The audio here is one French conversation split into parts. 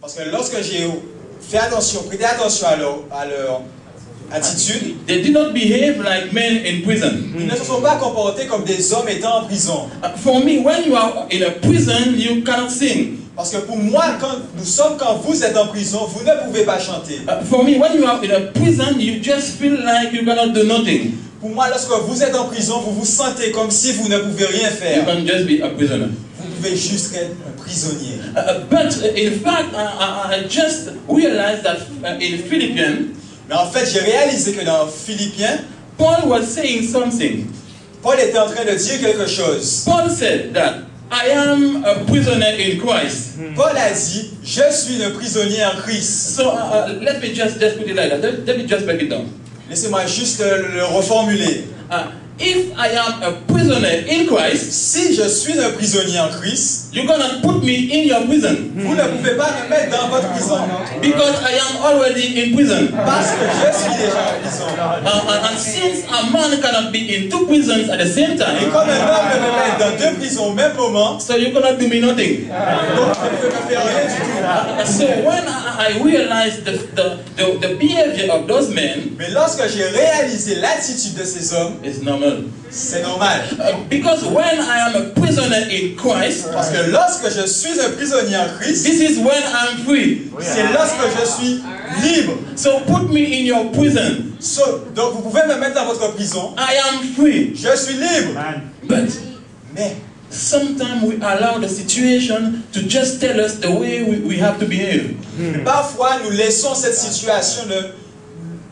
Parce que lorsque j'ai fait attention, prêté attention à leur attitude, they did not behave like men in prison. Ils ne se sont pas comportés comme des hommes étant en prison. For me, when you are in a prison, you cannot sing. Parce que pour moi, quand vous êtes en prison, vous ne pouvez pas chanter. For me, when you are in a prison, you just feel like you cannot do nothing. Pour moi, lorsque vous êtes en prison, vous vous sentez comme si vous ne pouvez rien faire. You can just be a prisoner. Vous pouvez juste être un prisonnier. But in fact, I just realized that in Philippians, mais en fait, j'ai réalisé que dans Philippiens, Paul was saying something. Paul était en train de dire quelque chose. Paul said that I am a prisoner in Christ. Paul a dit, je suis un prisonnier en Christ. So let me just put it like that. Let me just break it down. Laissez-moi juste le reformuler. If I am a prisoner in Christ, si je suis un prisonnier en Christ, you cannot put me in your prison. Vous ne pouvez pas me mettre dans votre prison. Because I am already in prison. Parce que je suis déjà en prison. And since a man cannot be in two prisons at the same time, et comme un homme ne peut mettre dans deux prisons au même moment, so you cannot do me nothing. Donc tu ne peux me faire rien du tout. So when I realized the behavior of those men, mais lorsque j'ai réalisé l'attitude de ces hommes, it's normal. C'est normal. Because when I am a prisoner in Christ, parce que lorsque je suis un prisonnier en Christ, this is when I'm free. C'est lorsque je suis libre. So put me in your prison. Donc vous pouvez me mettre dans votre prison. I am free. Je suis libre. Mais sometimes we allow the situation to just tell us the way we have to behave. Parfois nous laissons cette situation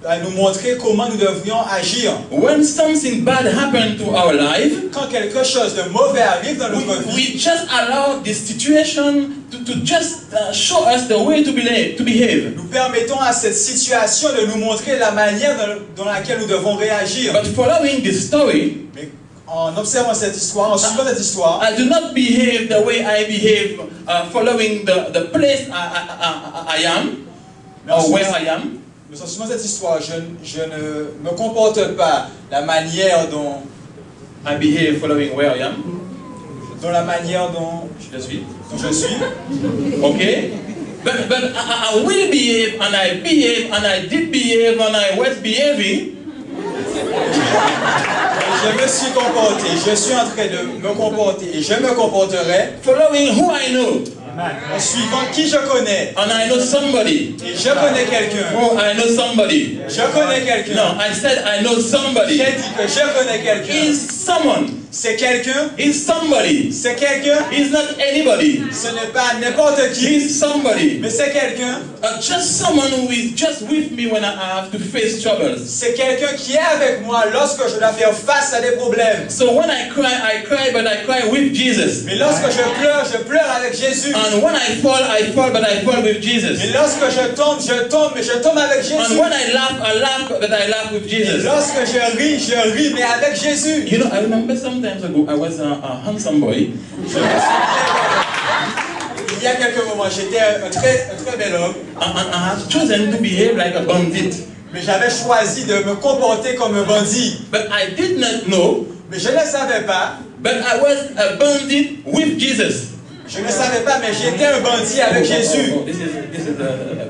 à nous montrer comment nous devrions agir. When something bad happens to our life, quand quelque chose de mauvais arrive dans notre vie, we just allow this situation to just show us the way to behave. Nous permettons à cette situation de nous montrer la manière dans laquelle nous devons réagir. But following this story, mais en observant cette histoire, en suivant cette histoire, I do not behave the way I behave following the place I am or where I am. Mais en suivant cette histoire, je ne me comporte pas la manière dont I behave following where I am. Dans la manière dont je suis. Okay? But I will behave and I behave and I did behave and I was behaving. Je me suis comporté, je suis en train de me comporter et je me comporterai following who I know. En suivant qui je connais. And I know somebody. Et je connais quelqu'un. Oh, I know somebody. Je connais quelqu'un. No, I said I know somebody. J'ai dit que je connais quelqu'un. Is someone. C'est quelqu'un. Is somebody. C'est quelqu'un. Is not anybody. Ce n'est pas n'importe qui. Is somebody. Mais c'est quelqu'un. Just someone who is just with me when I have to face troubles. C'est quelqu'un qui est avec moi lorsque je dois faire face à des problèmes. So when I cry, but I cry with Jesus. Mais lorsque je pleure avec Jésus. And when I fall, but I fall with Jesus. Et lorsque je tombe, mais je tombe avec Jésus. And when I laugh, but I laugh with Jesus. Et lorsque je ris, mais avec Jésus. You know, I remember some time ago, I was a handsome boy. Il y a quelques moments, j'étais un très bel homme. And I had chosen to behave like a bandit. Mais j'avais choisi de me comporter comme un bandit. But I did not know. Mais je ne savais pas. But I was a bandit with Jesus. Je ne savais pas, mais j'étais un bandit avec Jésus. This is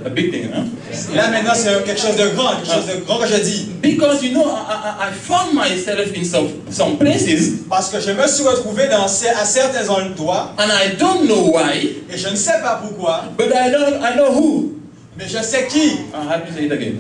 a big thing, huh? Là maintenant, c'est quelque chose de grand que je dis. Because you know, I found myself in some places. Parce que je me suis retrouvé à certains endroits. And I don't know why. Et je ne sais pas pourquoi. But I know who. Mais je sais qui. I have to say it again.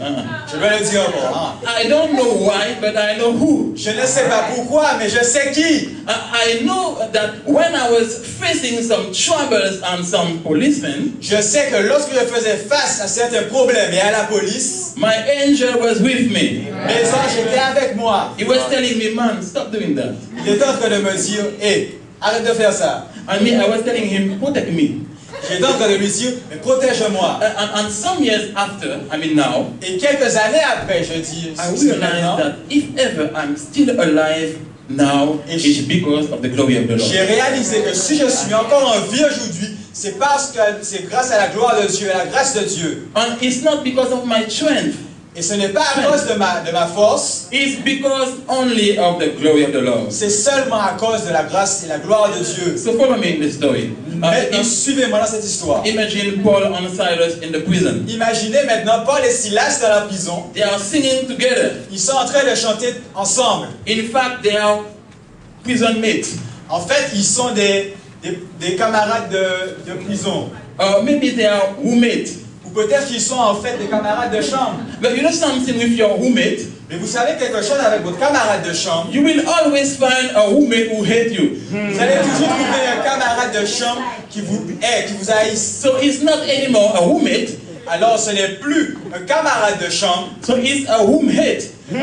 Je vais le dire encore. I don't know why, but I know who. Je ne sais pas pourquoi, mais je sais qui. I know that when I was facing some troubles and some policemen, je sais que lorsque je faisais face à certains problèmes et à la police, my angel was with me. Mes anges étaient avec moi. He was telling me, man, stop doing that. Il était en train de me dire, hey, arrête de faire ça. And me, I was telling him, protect me. J'étais en train de lui dire, mais protège-moi. And some years after, now, et quelques années après, je dis, I realized that if ever I'm still alive now, it's because of the glory of the Lord. J'ai réalisé que si je suis encore en vie aujourd'hui, c'est parce que c'est grâce à la gloire de Dieu, à la grâce de Dieu. And it's not because of my strength. Et ce n'est pas à cause de ma force. It's because only of the glory of the Lord. C'est seulement à cause de la grâce et la gloire de Dieu. So follow me in this story. Maintenant, suivez-moi dans cette histoire. Imagine Paul and Silas in the prison. Imaginez maintenant Paul et Silas dans la prison. They are singing together. Ils sont en train de chanter ensemble. In fact, they are prison mates. En fait, ils sont des camarades de prison. Maybe they are roommates. Ou peut-être qu'ils sont en fait des camarades de chambre. But you know something with your roommate? Mais vous savez quelque chose avec votre camarade de chambre? You will always find a roommate who hates you. Vous allez toujours trouver un camarade de chambre qui vous hait, qui vous haïsse. So it's not anymore a roommate. Alors ce n'est plus un camarade de chambre. So it's a roommate. C'est un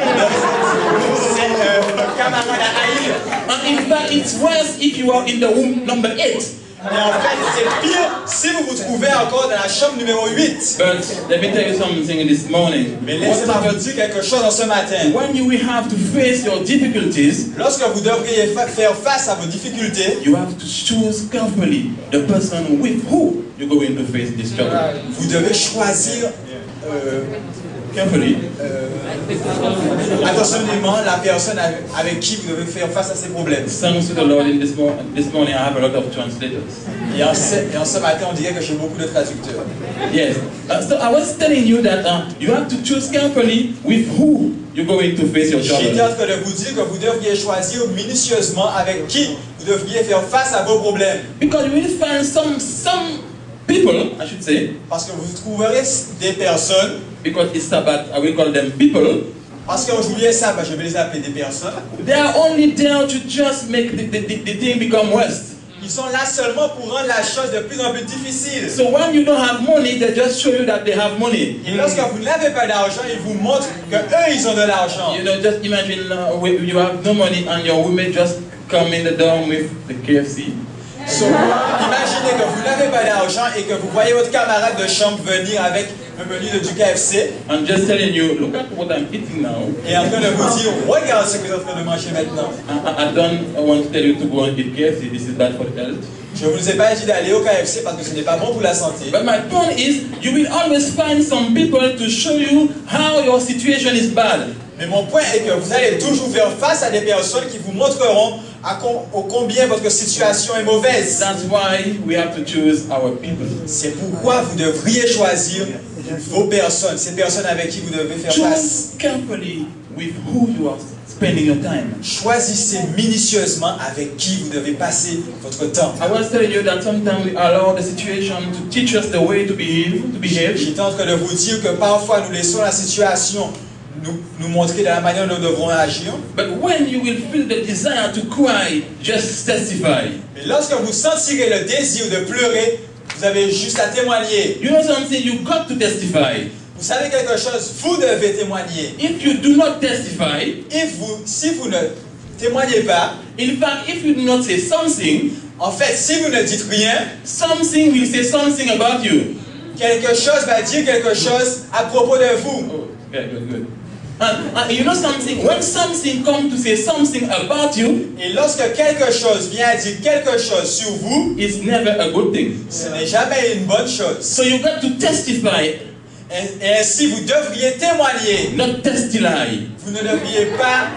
camarade à haïr. And in fact, it's worse if you are in the room number 8. Mais en fait, c'est pire si vous vous trouvez encore dans la chambre numéro 8. But let me tell you something this morning. Mais laissez-moi vous dire quelque chose en ce matin. When you will have to face your difficulties, Lorsque vous devriez faire face à vos difficultés, you have to choose carefully the person with who you're going to face this struggle. vous devez choisir Carefully. attentionnément la personne avec qui vous devez faire face à ces problèmes. Thanks to the Lord, this morning I have a lot of translators. Et en ce matin, on dirait que j'ai beaucoup de traducteurs. Yes. So I was telling you that you have to choose carefully with who you're going to face your J'étais trouble. en train de vous dire que vous devriez choisir minutieusement avec qui vous devriez faire face à vos problèmes. Because you will find some people, I should say, Parce que vous trouverez des personnes, because it's Sabbath, I will call them people. parce qu'aujourd'hui ça, je vais les appeler des personnes. They are only there to just make the thing become worse. Ils sont là seulement pour rendre la chose de plus en plus difficile. So when you don't have money, they just show you that they have money. Et lorsque vous n'avez pas d'argent, ils vous montrent que eux ils ont de l'argent. You know, just imagine you have no money and your roommate just come in the door with the KFC. So, imaginez que vous n'avez pas d'argent et que vous voyez votre camarade de chambre venir avec un menu du KFC. I'm just telling you, look at what I'm eating now. Et en train de vous dire, regarde ce que vous êtes en train de manger maintenant. I don't want to tell you to go and eat KFC. This is bad for the health. Je ne vous ai pas dit d'aller au KFC parce que ce n'est pas bon pour la santé. But my point is, you will always find some people to show you how your situation is bad. Mais mon point est que vous allez toujours faire face à des personnes qui vous montreront combien votre situation est mauvaise. That's why we have to choose our people. C'est pourquoi vous devriez choisir vos personnes, ces personnes avec qui vous devez faire face. Choose carefully with who you are spending your time. Choisissez minutieusement avec qui vous devez passer votre temps. I was telling you that sometimes we allow the situation to teach us the way to behave. J'étais en train de vous dire que parfois nous laissons la situation nous montrer de la manière dont nous devrons agir. But when you will feel the desire to cry, just testify. Mais lorsque vous sentirez le désir de pleurer, vous avez juste à témoigner. You know something? You got to testify. Vous savez quelque chose, vous devez témoigner. If you do not testify, Si vous ne témoignez pas, in fact, if you do not say something, en fait, si vous ne dites rien, something will say something about you. quelque chose va dire quelque chose à propos de vous. Oh, okay, good. And you know something? When something comes to say something about you, Et lorsque quelque chose vient à dire quelque chose sur vous, it's never a good thing. ce n'est jamais une bonne chose. So you got to testify, Et ainsi, vous devriez témoigner. not testify. Vous ne devriez pas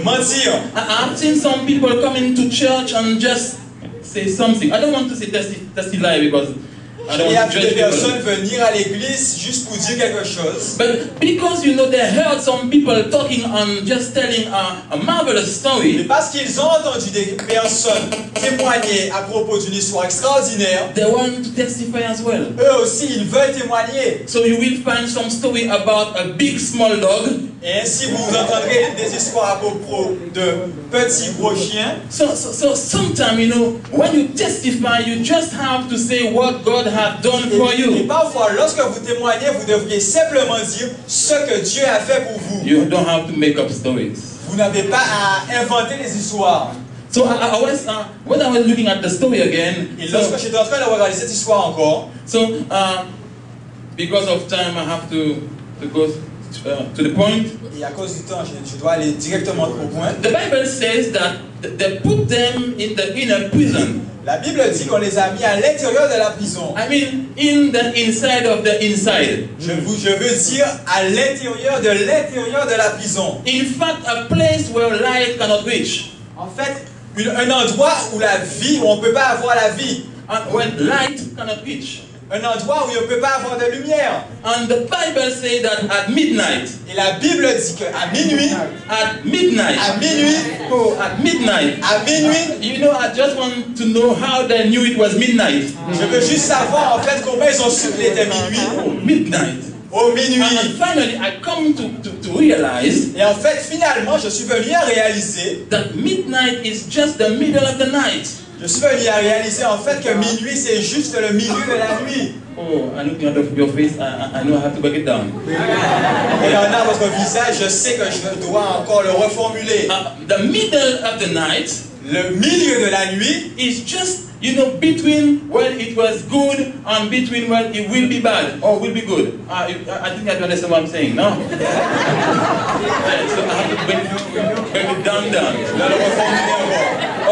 mentir. I've seen some people come into church and just say something. I don't want to say testify because I don't Il y a want to des judge personnes people. venir à l'église juste pour dire quelque chose. But because you know they heard some people talking and just telling a marvelous Mais story, parce qu'ils ont entendu des personnes témoigner à propos d'une histoire extraordinaire, they want to testify as well. eux aussi ils veulent témoigner. So you will find some story about a big small dog. Et ainsi vous entendrez des histoires à propos de petits gros chiens. So sometimes, you know, when you testify, you just have to say what God has done for Et you. parfois, lorsque vous témoignez, vous devriez simplement dire ce que Dieu a fait pour vous. You don't have to make up stories. Vous n'avez pas à inventer les histoires. So I was, when I was looking at the story again, Et lorsque j'étais en train de regarder cette histoire encore, because of time, I have to go to the point. Et à cause du temps, je dois aller directement au point. The Bible says that they put them in the inner prison. La Bible dit qu'on les a mis à l'intérieur de la prison. I mean, in the inside of the inside. Je veux dire à l'intérieur de la prison. In fact, a place where light cannot reach. En fait, un endroit où on ne peut pas avoir la vie. And when light cannot reach. Un endroit où on ne peut pas avoir de lumière. And the Bible says that at midnight. Et la Bible dit qu'à minuit. At midnight. À minuit. Oh, at midnight. À minuit. You know, I just want to know how they knew it was midnight. Je veux juste savoir en fait combien ils ont su qu'il était minuit. Oh, midnight. Au minuit. And finally, I come to realize. Et en fait, finalement, je suis venu à réaliser. That midnight is just the middle of the night. Je suis venu à réaliser en fait que minuit c'est juste le milieu de la nuit. Oh, I'm looking at your face. I know I have to break it down. Et en a votre visage, je sais que je dois encore le reformuler. The middle of the night. Le milieu de la nuit is just, you know, between when it was good and between when it will be bad or will be good. I think I understand what I'm saying, no? So I have to bring it down.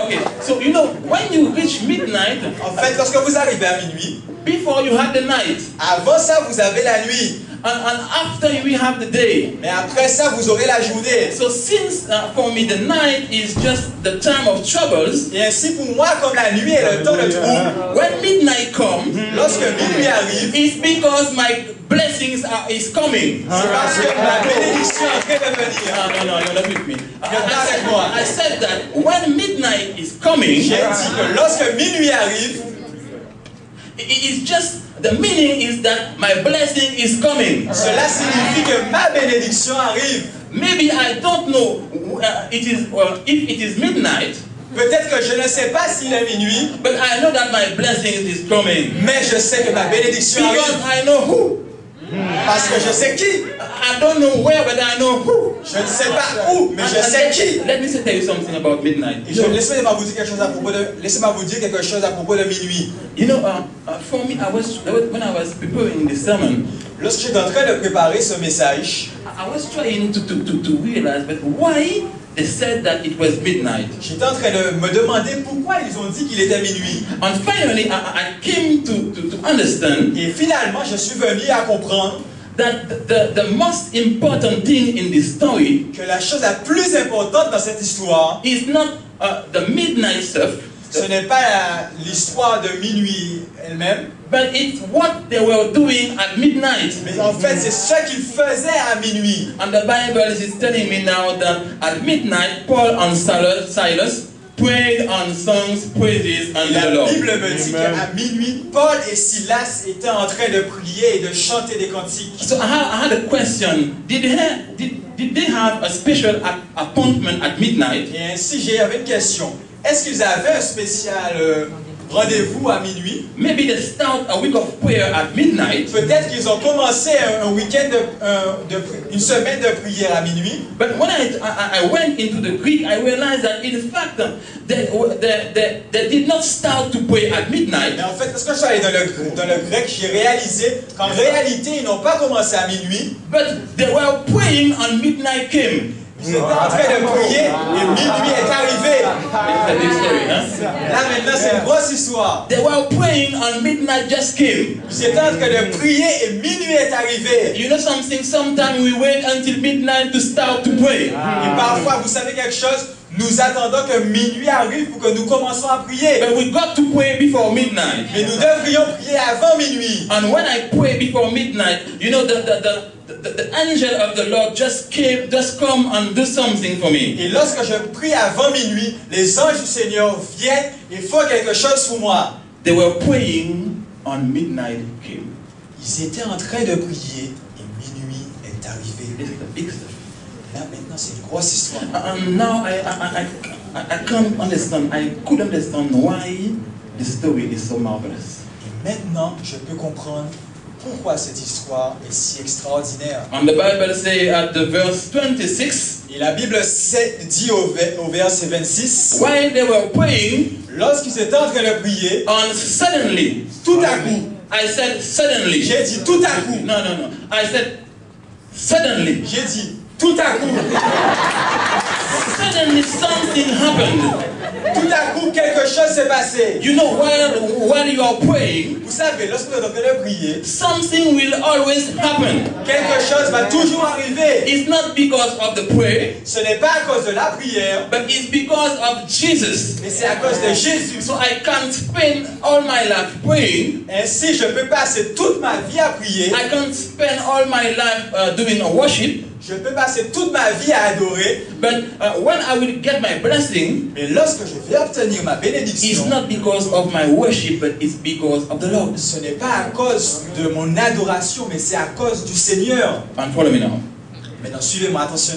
Okay, so you know, when you reach midnight, en fait, lorsque vous arrivez à minuit, before you have the night, avant ça vous avez la nuit. And after we have the day. Mais après ça, vous aurez la journée. So since for me the night is just the time of troubles. Et ainsi pour moi, comme la nuit est le temps de trouble. When midnight comes, lorsque minuit arrive, it's because my blessings is coming. C'est parce que la bénédiction est en train de venir. No, you're not with me. moi. I said that when midnight is coming. J'ai dit que lorsque minuit arrive, it is just. The meaning is that my blessing is coming. Cela signifie que ma bénédiction arrive. Maybe I don't know if it is midnight. Peut-être que je ne sais pas s'il est minuit. But I know that my blessing is coming. Mais je sais que ma bénédiction arrive. Because I know who. Parce que je sais qui. I don't know where, but I know who. Je ne sais pas où, mais je sais qui. Let me tell you something about midnight. Laissez-moi vous dire quelque chose à propos de minuit. You know, for me, when I was preparing the sermon. Lorsque j'étais en train de préparer ce message, I was trying to realize, but why they said that it was midnight. J'étais en train de me demander pourquoi ils ont dit qu'il était minuit. And finally, I came to understand. Et finalement, je suis venu à comprendre that the most important thing in this story, que la chose la plus importante dans cette histoire, is not the midnight stuff. Ce n'est pas l'histoire de minuit elle-même, but it's what they were doing at midnight. Mais en fait, c'est ce qu'ils faisaient à minuit. And the Bible is telling me now that at midnight, Paul and Silas prayed on songs, praises unto the Lord. La Bible me dit qu'à minuit, Paul et Silas étaient en train de prier et de chanter des cantiques. So I had a question. Did they have a special appointment at midnight? Et ainsi, j'avais une question. Est-ce qu'ils avaient un spécial rendez-vous à minuit? Maybe they start a week of prayer at midnight. Peut-être qu'ils ont commencé un week-end une semaine de prière à minuit. But when I went into the Greek, I realized that in fact they did not start to pray at midnight. Mais en fait, lorsque je suis allé dans le grec, j'ai réalisé qu'en réalité, ils n'ont pas commencé à minuit. But they were praying and midnight came. Ils étaient en train de prier et minuit est arrivé. Là maintenant c'est une grosse histoire. They were praying and midnight just came. Ils étaient en train de prier et minuit est arrivé. You know something? Sometimes we wait until midnight to start to pray. Et parfois, vous savez quelque chose? Nous attendons que minuit arrive pour que nous commençons à prier. But we got to pray before midnight. Mais nous devrions prier avant minuit. And when I pray before midnight, you know the angel of the Lord just come and do something for me. Et lorsque je prie avant minuit, les anges du Seigneur viennent et font quelque chose pour moi. They were praying and midnight came. Ils étaient en train de prier et minuit est arrivé. This is the big stuff. Là maintenant c'est une grosse histoire. And now I can't understand. I could understand why the story is so marvelous. Et maintenant je peux comprendre pourquoi cette histoire est si extraordinaire. And the Bible says at the verse 26. Et la Bible dit au verset 26. While they were praying, lorsqu'ils étaient en train de prier, and suddenly, tout à coup, I said suddenly. J'ai dit tout à coup. No. I said Suddenly, J'ai dit, tout à coup, suddenly something happened. tout à coup, quelque chose s'est passé. You know, while you are praying, Vous savez, lorsque vous êtes en train de prier, something will always happen. quelque chose va toujours arriver. It's not because of the prayer, Ce n'est pas à cause de la prière, but it's because of Jesus. mais c'est à cause de Jésus. So I can't spend all my life praying. Ainsi, je peux passer toute ma vie à prier. I can't spend all my life doing worship. Je peux passer toute ma vie à adorer. But when I will get my blessing, Mais lorsque je vais obtenir ma it's bénédiction, not because of my worship, but it's because of the Lord. ce n'est pas à cause de mon adoration, mais c'est à cause du Seigneur. And follow me now. Maintenant, suivez-moi, attention.